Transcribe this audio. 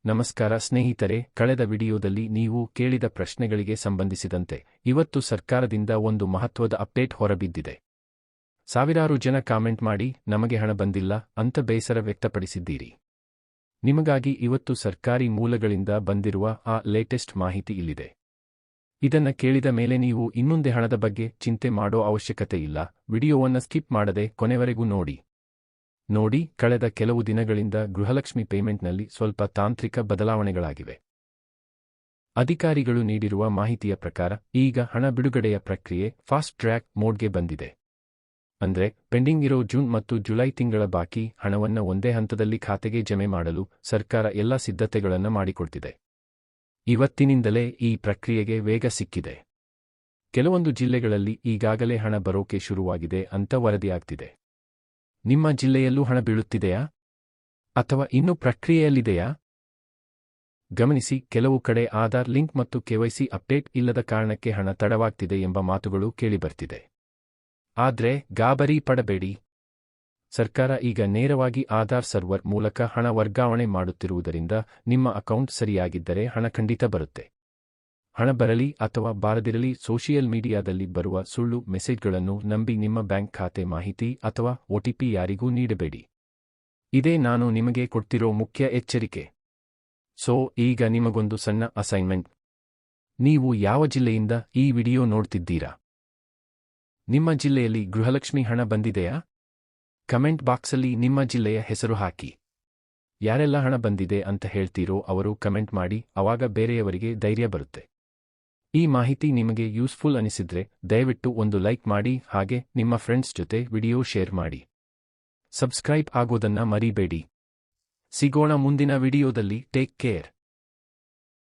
ನಮಸ್ಕಾರ ಸ್ನೇಹಿತರೆ, ಕಳೆದ ವಿಡಿಯೋದಲ್ಲಿ ನೀವು ಕೇಳಿದ ಪ್ರಶ್ನೆಗಳಿಗೆ ಸಂಬಂಧಿಸಿದಂತೆ ಇವತ್ತು ಸರ್ಕಾರದಿಂದ ಒಂದು ಮಹತ್ವದ ಅಪ್ಡೇಟ್ ಹೊರಬಿದ್ದಿದೆ. ಸಾವಿರಾರು ಜನ ಕಾಮೆಂಟ್ ಮಾಡಿ ನಮಗೆ ಹಣ ಬಂದಿಲ್ಲ ಅಂತ ಬೇಸರ ವ್ಯಕ್ತಪಡಿಸಿದ್ದೀರಿ. ನಿಮಗಾಗಿ ಇವತ್ತು ಸರ್ಕಾರಿ ಮೂಲಗಳಿಂದ ಬಂದಿರುವ ಆ ಲೇಟೆಸ್ಟ್ ಮಾಹಿತಿ ಇಲ್ಲಿದೆ. ಇದನ್ನ ಕೇಳಿದ ಮೇಲೆ ನೀವು ಇನ್ನೊಂದೇ ಹಣದ ಬಗ್ಗೆ ಚಿಂತೆ ಮಾಡೋ ಅವಶ್ಯಕತೆ ಇಲ್ಲ. ವಿಡಿಯೋವನ್ನ ಸ್ಕಿಪ್ ಮಾಡದೆ ಕೊನೆವರೆಗೂ ನೋಡಿ, ಕಳೆದ ಕೆಲವು ದಿನಗಳಿಂದ ಗೃಹಲಕ್ಷ್ಮಿ ಪೇಮೆಂಟ್ನಲ್ಲಿ ಸ್ವಲ್ಪ ತಾಂತ್ರಿಕ ಬದಲಾವಣೆಗಳಾಗಿವೆ. ಅಧಿಕಾರಿಗಳು ನೀಡಿರುವ ಮಾಹಿತಿಯ ಪ್ರಕಾರ ಈಗ ಹಣ ಬಿಡುಗಡೆಯ ಪ್ರಕ್ರಿಯೆ ಫಾಸ್ಟ್ ಟ್ರ್ಯಾಕ್ ಮೋಡ್ಗೆ ಬಂದಿದೆ. ಅಂದ್ರೆ ಪೆಂಡಿಂಗ್ ಇರೋ ಜೂನ್ ಮತ್ತು ಜುಲೈ ತಿಂಗಳ ಬಾಕಿ ಹಣವನ್ನ ಒಂದೇ ಹಂತದಲ್ಲಿ ಖಾತೆಗೆ ಜಮೆ ಮಾಡಲು ಸರ್ಕಾರ ಎಲ್ಲ ಸಿದ್ಧತೆಗಳನ್ನು ಮಾಡಿಕೊಳ್ತಿದೆ. ಇವತ್ತಿನಿಂದಲೇ ಈ ಪ್ರಕ್ರಿಯೆಗೆ ವೇಗ ಸಿಕ್ಕಿದೆ. ಕೆಲವೊಂದು ಜಿಲ್ಲೆಗಳಲ್ಲಿ ಈಗಾಗಲೇ ಹಣ ಬರೋಕೆ ಶುರುವಾಗಿದೆ ಅಂತ ವರದಿಯಾಗ್ತಿದೆ. ನಿಮ್ಮ ಜಿಲ್ಲೆಯಲ್ಲೂ ಹಣ ಬೀಳುತ್ತಿದೆಯಾ ಅಥವಾ ಇನ್ನೂ ಪ್ರಕ್ರಿಯೆಯಲ್ಲಿದೆಯಾ? ಗಮನಿಸಿ, ಕೆಲವು ಕಡೆ ಆಧಾರ್ ಲಿಂಕ್ ಮತ್ತು ಕೆವೈಸಿ ಅಪ್ಡೇಟ್ ಇಲ್ಲದ ಕಾರಣಕ್ಕೆ ಹಣ ತಡವಾಗ್ತಿದೆ ಎಂಬ ಮಾತುಗಳು ಕೇಳಿಬರ್ತಿದೆ. ಆದ್ರೆ ಗಾಬರಿ ಪಡಬೇಡಿ. ಸರ್ಕಾರ ಈಗ ನೇರವಾಗಿ ಆಧಾರ್ ಸರ್ವರ್ ಮೂಲಕ ಹಣ ವರ್ಗಾವಣೆ ಮಾಡುತ್ತಿರುವುದರಿಂದ ನಿಮ್ಮ ಅಕೌಂಟ್ ಸರಿಯಾಗಿದ್ದರೆ ಹಣ ಖಂಡಿತ ಬರುತ್ತೆ. ಹಣ ಬರಲಿ ಅಥವಾ ಬಾರದಿರಲಿ, ಸೋಷಿಯಲ್ ಮೀಡಿಯಾದಲ್ಲಿ ಬರುವ ಸುಳ್ಳು ಮೆಸೇಜ್ಗಳನ್ನು ನಂಬಿ ನಿಮ್ಮ ಬ್ಯಾಂಕ್ ಖಾತೆ ಮಾಹಿತಿ ಅಥವಾ OTP ಯಾರಿಗೂ ನೀಡಬೇಡಿ. ಇದೇ ನಾನು ನಿಮಗೆ ಕೊಡ್ತಿರೋ ಮುಖ್ಯ ಎಚ್ಚರಿಕೆ. ಈಗ ನಿಮಗೊಂದು ಸಣ್ಣ ಅಸೈನ್ಮೆಂಟ್. ನೀವು ಯಾವ ಜಿಲ್ಲೆಯಿಂದ ಈ ವಿಡಿಯೋ ನೋಡ್ತಿದ್ದೀರಾ? ನಿಮ್ಮ ಜಿಲ್ಲೆಯಲ್ಲಿ ಗೃಹಲಕ್ಷ್ಮಿ ಹಣ ಬಂದಿದೆಯಾ? ಕಮೆಂಟ್ ಬಾಕ್ಸಲ್ಲಿ ನಿಮ್ಮ ಜಿಲ್ಲೆಯ ಹೆಸರು ಹಾಕಿ. ಯಾರೆಲ್ಲ ಹಣ ಬಂದಿದೆ ಅಂತ ಹೇಳ್ತೀರೋ ಅವರು ಕಮೆಂಟ್ ಮಾಡಿ, ಅವಾಗ ಬೇರೆಯವರಿಗೆ ಧೈರ್ಯ ಬರುತ್ತೆ. ಈ ಮಾಹಿತಿ ನಿಮಗೆ ಯೂಸ್ಫುಲ್ ಅನಿಸಿದ್ರೆ ದಯವಿಟ್ಟು ಒಂದು ಲೈಕ್ ಮಾಡಿ, ಹಾಗೆ ನಿಮ್ಮ ಫ್ರೆಂಡ್ಸ್ ಜೊತೆ ವಿಡಿಯೋ ಶೇರ್ ಮಾಡಿ. ಸಬ್ಸ್ಕ್ರೈಬ್ ಆಗೋದನ್ನ ಮರಿಬೇಡಿ. ಸಿಗೋಣ ಮುಂದಿನ ವಿಡಿಯೋದಲ್ಲಿ. Take care.